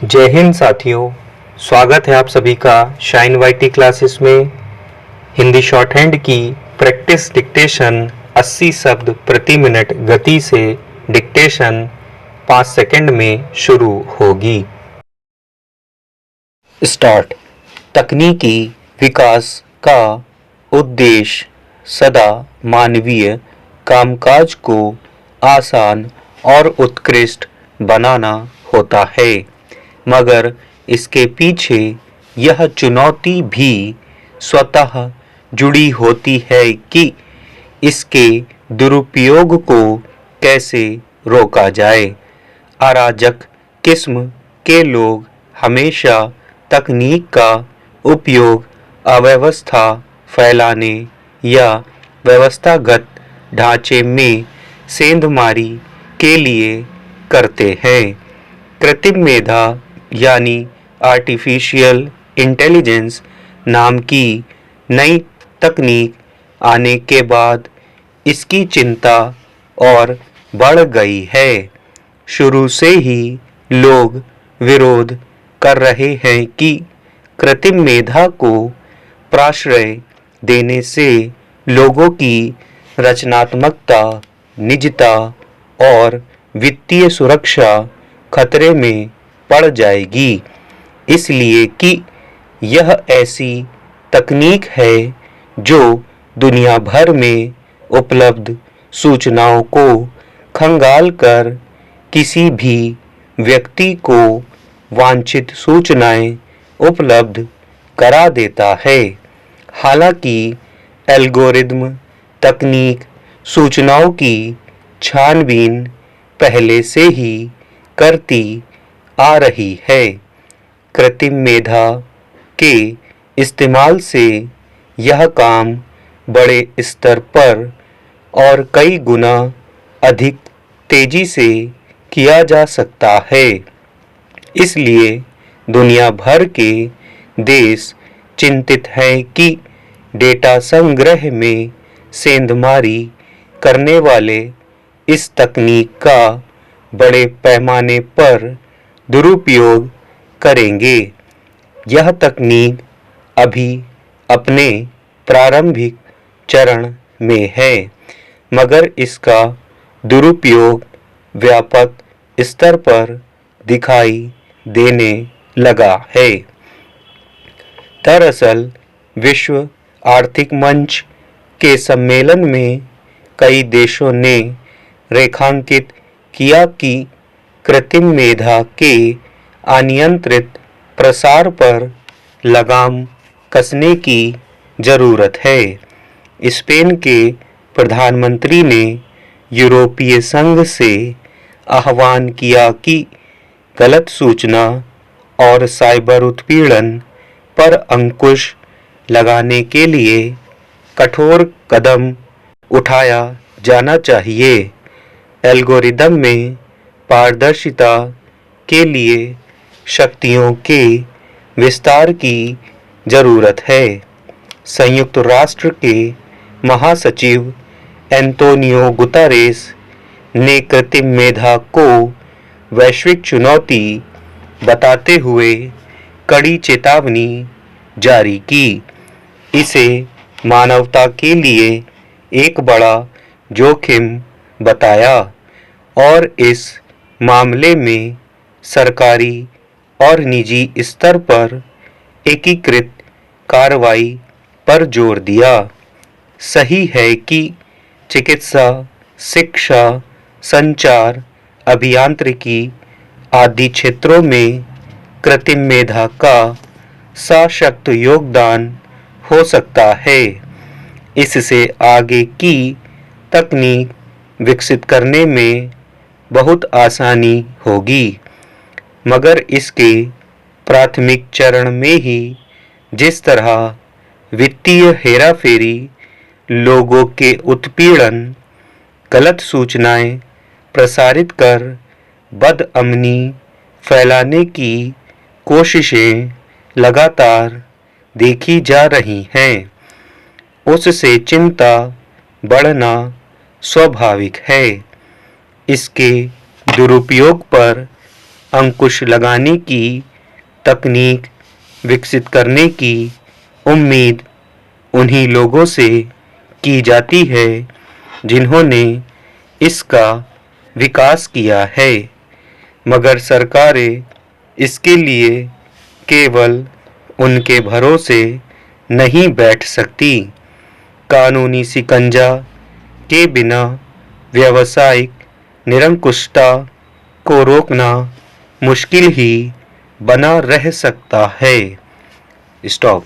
जय हिंद साथियों। स्वागत है आप सभी का शाइन वाईटी क्लासेस में। हिंदी शॉर्ट हैंड की प्रैक्टिस डिक्टेशन 80 शब्द प्रति मिनट गति से डिक्टेशन 5 सेकंड में शुरू होगी। स्टार्ट। तकनीकी विकास का उद्देश्य सदा मानवीय कामकाज को आसान और उत्कृष्ट बनाना होता है, मगर इसके पीछे यह चुनौती भी स्वतः जुड़ी होती है कि इसके दुरुपयोग को कैसे रोका जाए। अराजक किस्म के लोग हमेशा तकनीक का उपयोग अव्यवस्था फैलाने या व्यवस्थागत ढांचे में सेंधमारी के लिए करते हैं। कृत्रिम मेधा यानी आर्टिफिशियल इंटेलिजेंस नाम की नई तकनीक आने के बाद इसकी चिंता और बढ़ गई है। शुरू से ही लोग विरोध कर रहे हैं कि कृत्रिम मेधा को प्रश्रय देने से लोगों की रचनात्मकता, निजता और वित्तीय सुरक्षा खतरे में पड़ जाएगी, इसलिए कि यह ऐसी तकनीक है जो दुनिया भर में उपलब्ध सूचनाओं को खंगाल कर किसी भी व्यक्ति को वांछित सूचनाएं उपलब्ध करा देता है। हालांकि एल्गोरिदम तकनीक सूचनाओं की छानबीन पहले से ही करती आ रही है। कृत्रिम मेधा के इस्तेमाल से यह काम बड़े स्तर पर और कई गुना अधिक तेजी से किया जा सकता है। इसलिए दुनिया भर के देश चिंतित हैं कि डेटा संग्रह में सेंधमारी करने वाले इस तकनीक का बड़े पैमाने पर दुरुपयोग करेंगे। यह तकनीक अभी अपने प्रारंभिक चरण में है, मगर इसका दुरुपयोग व्यापक स्तर पर दिखाई देने लगा है। दरअसल विश्व आर्थिक मंच के सम्मेलन में कई देशों ने रेखांकित किया कि कृत्रिम मेधा के अनियंत्रित प्रसार पर लगाम कसने की जरूरत है। स्पेन के प्रधानमंत्री ने यूरोपीय संघ से आह्वान किया कि गलत सूचना और साइबर उत्पीड़न पर अंकुश लगाने के लिए कठोर कदम उठाया जाना चाहिए। एल्गोरिदम में पारदर्शिता के लिए शक्तियों के विस्तार की जरूरत है। संयुक्त राष्ट्र के महासचिव एंटोनियो गुतेरेस ने कृत्रिम मेधा को वैश्विक चुनौती बताते हुए कड़ी चेतावनी जारी की। इसे मानवता के लिए एक बड़ा जोखिम बताया और इस मामले में सरकारी और निजी स्तर पर एकीकृत कार्रवाई पर जोर दिया। सही है कि चिकित्सा, शिक्षा, संचार, अभियांत्रिकी आदि क्षेत्रों में कृत्रिम मेधा का सशक्त योगदान हो सकता है। इससे आगे की तकनीक विकसित करने में बहुत आसानी होगी, मगर इसके प्राथमिक चरण में ही जिस तरह वित्तीय हेराफेरी, लोगों के उत्पीड़न, गलत सूचनाएं प्रसारित कर बदअमनी फैलाने की कोशिशें लगातार देखी जा रही हैं, उससे चिंता बढ़ना स्वाभाविक है। इसके दुरुपयोग पर अंकुश लगाने की तकनीक विकसित करने की उम्मीद उन्हीं लोगों से की जाती है जिन्होंने इसका विकास किया है, मगर सरकारें इसके लिए केवल उनके भरोसे नहीं बैठ सकती। कानूनी शिकंजा के बिना व्यावसायिक निरंकुशता को रोकना मुश्किल ही बना रह सकता है। स्टॉप।